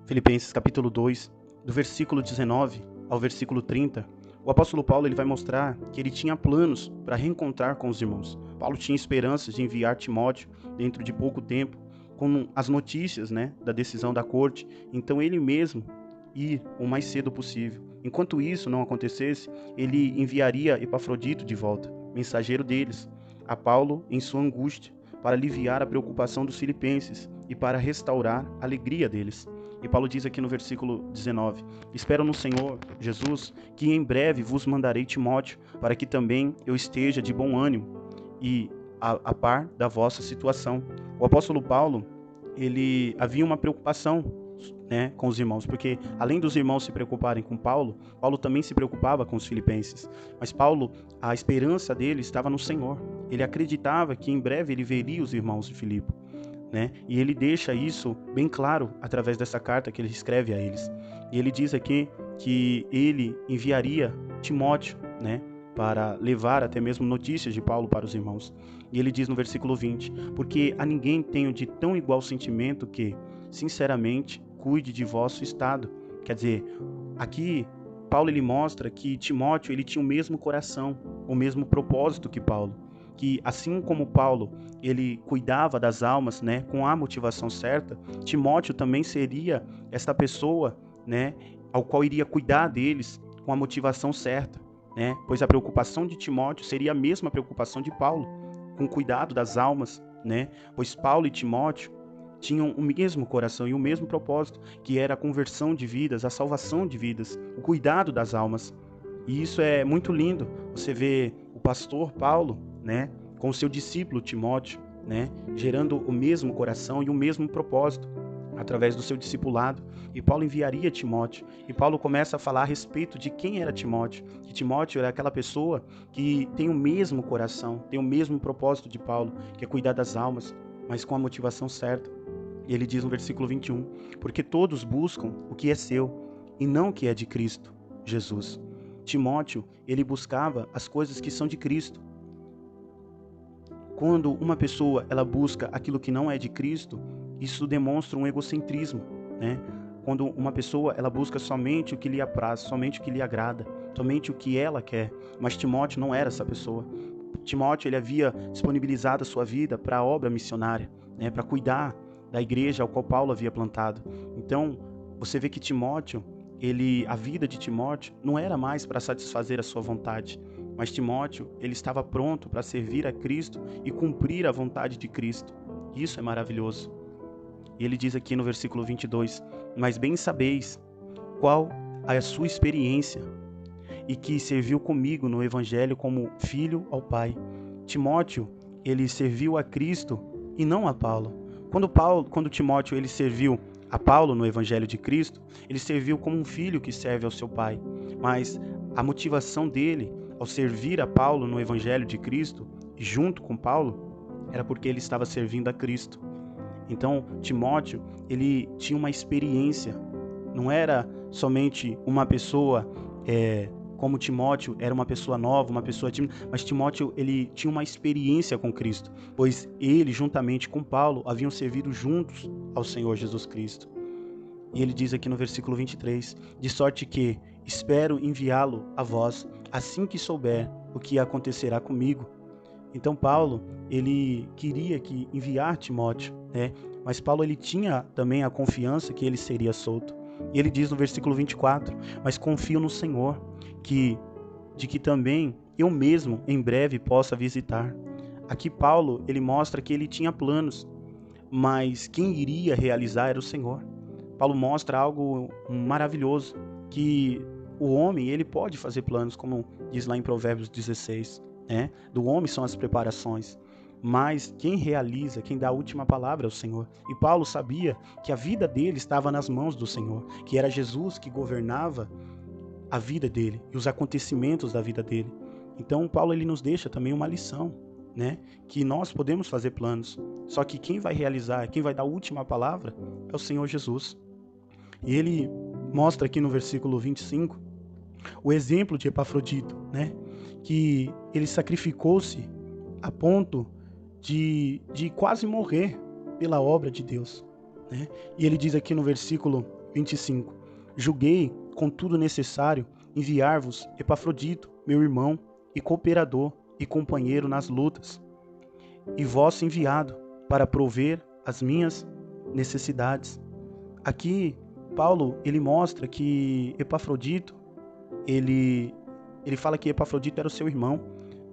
Filipenses capítulo 2, do versículo 19 ao versículo 30, o apóstolo Paulo ele vai mostrar que ele tinha planos para reencontrar com os irmãos. Paulo tinha esperanças de enviar Timóteo dentro de pouco tempo, com as notícias, da decisão da corte. Então ele mesmo ir o mais cedo possível. Enquanto isso não acontecesse, ele enviaria Epafrodito de volta, mensageiro deles, a Paulo em sua angústia, para aliviar a preocupação dos filipenses e para restaurar a alegria deles. E Paulo diz aqui no versículo 19: Espero no Senhor Jesus que em breve vos mandarei Timóteo, para que também eu esteja de bom ânimo e a par da vossa situação. O apóstolo Paulo, ele havia uma preocupação, com os irmãos, porque além dos irmãos se preocuparem com Paulo, Paulo também se preocupava com os filipenses. Mas Paulo, a esperança dele estava no Senhor. Ele acreditava que em breve ele veria os irmãos de Filipe. E ele deixa isso bem claro através dessa carta que ele escreve a eles. E ele diz aqui que ele enviaria Timóteo, para levar até mesmo notícias de Paulo para os irmãos. E ele diz no versículo 20: Porque a ninguém tenho de tão igual sentimento que, sinceramente, cuide de vosso estado. Quer dizer, aqui Paulo ele mostra que Timóteo ele tinha o mesmo coração, o mesmo propósito que Paulo. Que assim como Paulo ele cuidava das almas, com a motivação certa, Timóteo também seria esta pessoa, ao qual iria cuidar deles com a motivação certa, pois a preocupação de Timóteo seria a mesma preocupação de Paulo, com o cuidado das almas, pois Paulo e Timóteo tinham o mesmo coração e o mesmo propósito, que era a conversão de vidas, a salvação de vidas, o cuidado das almas. E isso é muito lindo. Você vê o pastor Paulo, com o seu discípulo Timóteo, gerando o mesmo coração e o mesmo propósito através do seu discipulado. E Paulo enviaria Timóteo. E Paulo começa a falar a respeito de quem era Timóteo. Que Timóteo era aquela pessoa que tem o mesmo coração, tem o mesmo propósito de Paulo, que é cuidar das almas, mas com a motivação certa. E ele diz no versículo 21, porque todos buscam o que é seu e não o que é de Cristo, Jesus. Timóteo, ele buscava as coisas que são de Cristo. Quando uma pessoa ela busca aquilo que não é de Cristo, isso demonstra um egocentrismo, Quando uma pessoa ela busca somente o que lhe apraz, somente o que lhe agrada, somente o que ela quer. Mas Timóteo não era essa pessoa. Timóteo ele havia disponibilizado a sua vida para a obra missionária, para cuidar da igreja ao qual Paulo havia plantado. Então, você vê que Timóteo, a vida de Timóteo não era mais para satisfazer a sua vontade, mas Timóteo, ele estava pronto para servir a Cristo e cumprir a vontade de Cristo. Isso é maravilhoso. E ele diz aqui no versículo 22, mas bem sabeis qual a sua experiência e que serviu comigo no evangelho como filho ao Pai. Timóteo, ele serviu a Cristo e não a Paulo. Quando Timóteo ele serviu a Paulo no evangelho de Cristo, ele serviu como um filho que serve ao seu pai. Mas a motivação dele ao servir a Paulo no evangelho de Cristo, junto com Paulo, era porque ele estava servindo a Cristo. Então, Timóteo, ele tinha uma experiência. Não era somente uma pessoa como Timóteo era uma pessoa nova, uma pessoa tímida, mas Timóteo ele tinha uma experiência com Cristo, pois ele, juntamente com Paulo, haviam servido juntos ao Senhor Jesus Cristo. E ele diz aqui no versículo 23, de sorte que espero enviá-lo a vós, assim que souber o que acontecerá comigo. Então Paulo, ele queria enviar Timóteo, mas Paulo ele tinha também a confiança que ele seria solto. E ele diz no versículo 24, mas confio no Senhor, de que também eu mesmo em breve possa visitar. Aqui Paulo, ele mostra que ele tinha planos, mas quem iria realizar era o Senhor. Paulo mostra algo maravilhoso, que o homem, ele pode fazer planos, como diz lá em Provérbios 16, do homem são as preparações, mas quem realiza, quem dá a última palavra é o Senhor. E Paulo sabia que a vida dele estava nas mãos do Senhor, que era Jesus que governava a vida dele e os acontecimentos da vida dele. Então Paulo ele nos deixa também uma lição, que nós podemos fazer planos, só que quem vai realizar, quem vai dar a última palavra é o Senhor Jesus. E ele mostra aqui no versículo 25 o exemplo de Epafrodito, que ele sacrificou-se a ponto de quase morrer pela obra de Deus. E ele diz aqui no versículo 25. Julguei, contudo necessário, enviar-vos Epafrodito, meu irmão e cooperador e companheiro nas lutas, e vosso enviado, para prover as minhas necessidades. Aqui, Paulo, ele mostra que Epafrodito, ele fala que Epafrodito era o seu irmão.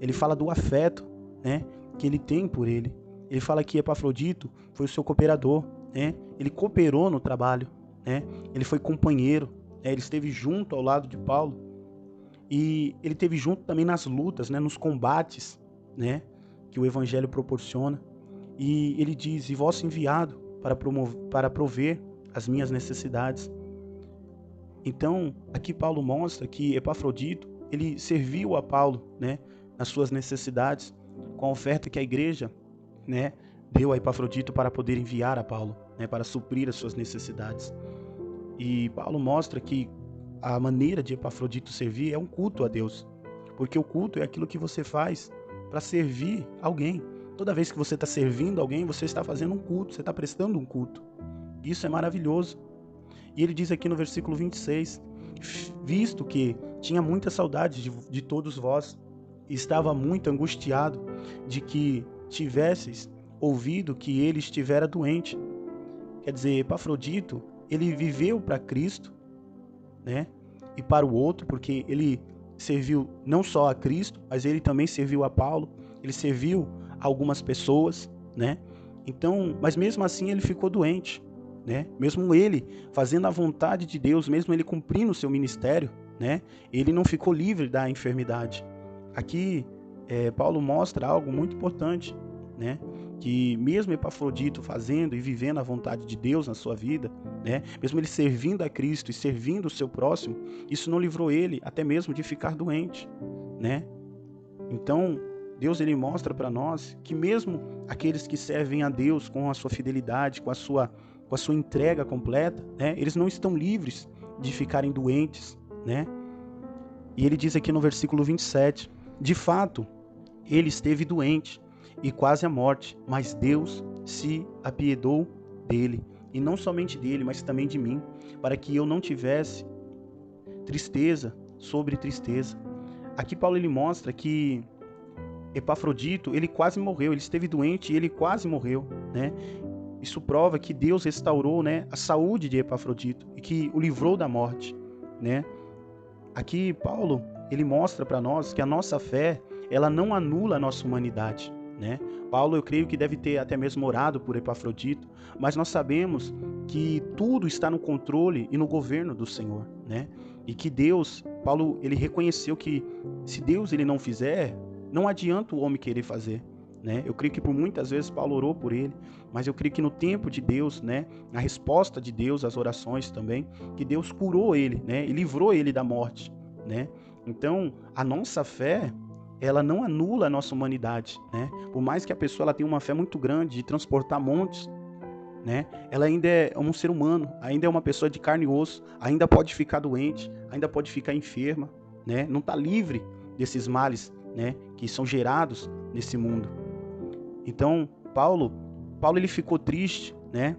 Ele fala do afeto, né, que ele tem por ele. Ele fala que Epafrodito foi o seu cooperador, né? Ele cooperou no trabalho, né? Ele foi companheiro, né? Ele esteve junto ao lado de Paulo e ele esteve junto também nas lutas, né, nos combates, né, que o evangelho proporciona. E ele diz: "E vosso enviado para prover as minhas necessidades". Então, aqui Paulo mostra que Epafrodito, ele serviu a Paulo, né, nas suas necessidades, com a oferta que a igreja, né, deu a Epafrodito para poder enviar a Paulo, né, para suprir as suas necessidades. E Paulo mostra que a maneira de Epafrodito servir é um culto a Deus, porque o culto é aquilo que você faz para servir alguém. Toda vez que você está servindo alguém, você está fazendo um culto, você está prestando um culto. Isso é maravilhoso. E ele diz aqui no versículo 26, visto que tinha muita saudade de todos vós, e estava muito angustiado de que tivesseis ouvido que ele estivera doente. Quer dizer, Epafrodito, ele viveu para Cristo, né? E para o outro, porque ele serviu não só a Cristo, mas ele também serviu a Paulo, ele serviu a algumas pessoas, né? Então, mas mesmo assim ele ficou doente, né? Mesmo ele fazendo a vontade de Deus, mesmo ele cumprindo o seu ministério, né? Ele não ficou livre da enfermidade. Aqui, Paulo mostra algo muito importante, né? Que mesmo Epafrodito fazendo e vivendo a vontade de Deus na sua vida, né? Mesmo ele servindo a Cristo e servindo o seu próximo, isso não livrou ele até mesmo de ficar doente, né? Então, Deus ele mostra para nós que mesmo aqueles que servem a Deus com a sua fidelidade, com a sua entrega completa, né? Eles não estão livres de ficarem doentes, né? E ele diz aqui no versículo 27, de fato, ele esteve doente e quase à morte, mas Deus se apiedou dele, e não somente dele, mas também de mim, para que eu não tivesse tristeza sobre tristeza. Aqui Paulo ele mostra que Epafrodito, ele quase morreu, ele esteve doente e ele quase morreu, né? Isso prova que Deus restaurou, né, a saúde de Epafrodito e que o livrou da morte, né? Aqui Paulo, ele mostra para nós que a nossa fé, ela não anula a nossa humanidade, né? Paulo, eu creio que deve ter até mesmo orado por Epafrodito, mas nós sabemos que tudo está no controle e no governo do Senhor, né? E que Deus, Paulo, ele reconheceu que se Deus ele não fizer, não adianta o homem querer fazer, né? Eu creio que por muitas vezes Paulo orou por ele, mas eu creio que no tempo de Deus, né, a resposta de Deus às orações também, que Deus curou ele, né, e livrou ele da morte, né? Então, a nossa fé, ela não anula a nossa humanidade, né? Por mais que a pessoa ela tenha uma fé muito grande de transportar montes, né? Ela ainda é um ser humano, ainda é uma pessoa de carne e osso, ainda pode ficar doente, ainda pode ficar enferma, né? Não está livre desses males, né, que são gerados nesse mundo. Então, Paulo ele ficou triste, né?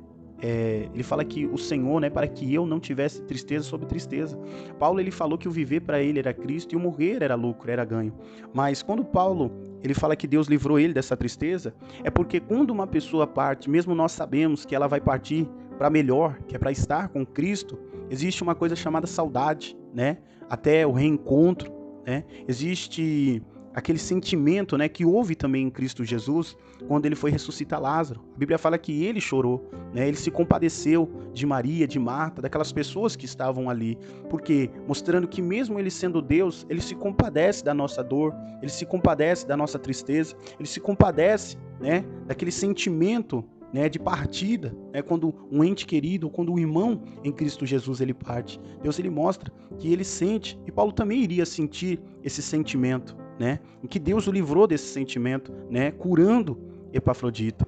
Ele fala que o Senhor, né, para que eu não tivesse tristeza sobre tristeza. Paulo ele falou que o viver para ele era Cristo e o morrer era lucro, era ganho. Mas quando Paulo ele fala que Deus livrou ele dessa tristeza, é porque quando uma pessoa parte, mesmo nós sabemos que ela vai partir para melhor, que é para estar com Cristo, existe uma coisa chamada saudade, né? Até o reencontro, né? Existe aquele sentimento, né, que houve também em Cristo Jesus quando ele foi ressuscitar Lázaro. A Bíblia fala que ele chorou, né, ele se compadeceu de Maria, de Marta, daquelas pessoas que estavam ali, porque mostrando que mesmo ele sendo Deus, ele se compadece da nossa dor, ele se compadece da nossa tristeza, ele se compadece, né, daquele sentimento, né, de partida, né, quando um ente querido, quando um irmão em Cristo Jesus ele parte. Deus ele mostra que ele sente, e Paulo também iria sentir esse sentimento, né, em que Deus o livrou desse sentimento, né, curando Epafrodito.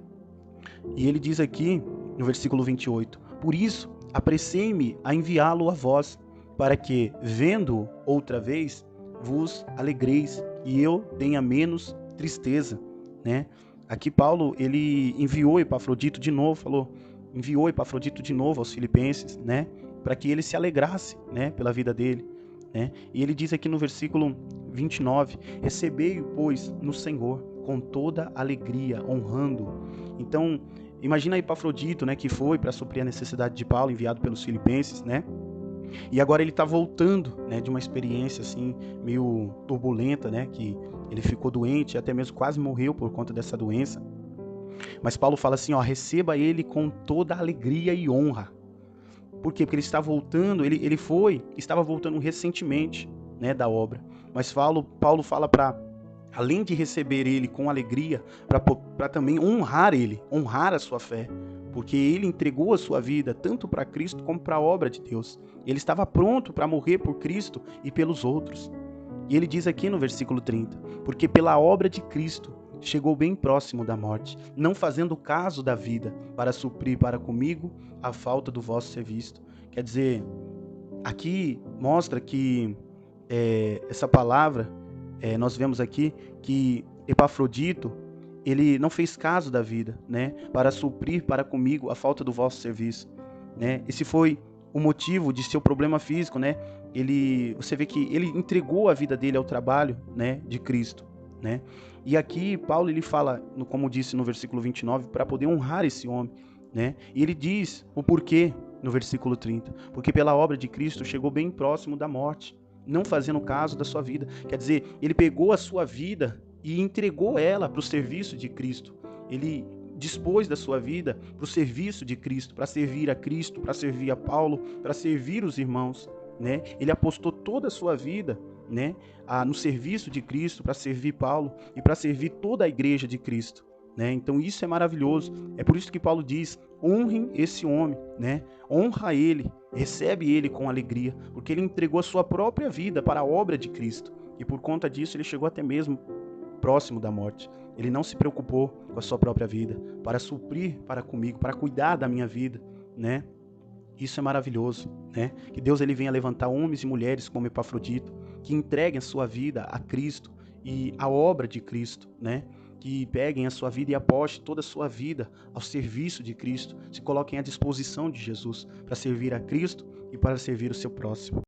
E ele diz aqui no versículo 28, por isso apressei-me a enviá-lo a vós, para que, vendo-o outra vez, vos alegreis e eu tenha menos tristeza, né? Aqui Paulo, ele enviou Epafrodito de novo, enviou Epafrodito de novo aos filipenses, né? para que ele se alegrasse, né, pela vida dele, né? E ele diz aqui no versículo 29, recebei-o, pois, no Senhor, com toda alegria, honrando. Então, imagina Epafrodito, né, que foi para suprir a necessidade de Paulo, enviado pelos filipenses, né? E agora ele está voltando, né, de uma experiência assim meio turbulenta, né, que ele ficou doente, até mesmo quase morreu por conta dessa doença. Mas Paulo fala assim, ó, receba ele com toda alegria e honra. Por quê? Porque ele está voltando, estava voltando recentemente, né, da obra. Mas Paulo fala para, além de receber ele com alegria, para também honrar ele, honrar a sua fé. Porque ele entregou a sua vida tanto para Cristo como para a obra de Deus. Ele estava pronto para morrer por Cristo e pelos outros. E ele diz aqui no versículo 30, porque pela obra de Cristo chegou bem próximo da morte, não fazendo caso da vida, para suprir para comigo a falta do vosso serviço. Quer dizer, aqui mostra que essa palavra, nós vemos aqui que Epafrodito, ele não fez caso da vida, né, para suprir para comigo a falta do vosso serviço, né? Esse foi o motivo de seu problema físico, né? Você vê que ele entregou a vida dele ao trabalho, né, de Cristo, né? E aqui Paulo ele fala, como disse no versículo 29, para poder honrar esse homem, né? E ele diz o porquê no versículo 30, porque pela obra de Cristo chegou bem próximo da morte, não fazendo caso da sua vida. Quer dizer, ele pegou a sua vida e entregou ela para o serviço de Cristo. Ele dispôs da sua vida para o serviço de Cristo, para servir a Cristo, para servir a Paulo, para servir os irmãos, né? Ele apostou toda a sua vida, né, no serviço de Cristo, para servir Paulo e para servir toda a igreja de Cristo, né? Então isso é maravilhoso. É por isso que Paulo diz, honrem esse homem, né? Honra ele, recebe ele com alegria, porque ele entregou a sua própria vida para a obra de Cristo. E por conta disso ele chegou até mesmo próximo da morte. Ele não se preocupou com a sua própria vida, para suprir para comigo, para cuidar da minha vida, né? Isso é maravilhoso, né? Que Deus ele venha levantar homens e mulheres como Epafrodito, que entreguem a sua vida a Cristo e a obra de Cristo, né? Que peguem a sua vida e apostem toda a sua vida ao serviço de Cristo, se coloquem à disposição de Jesus para servir a Cristo e para servir o seu próximo.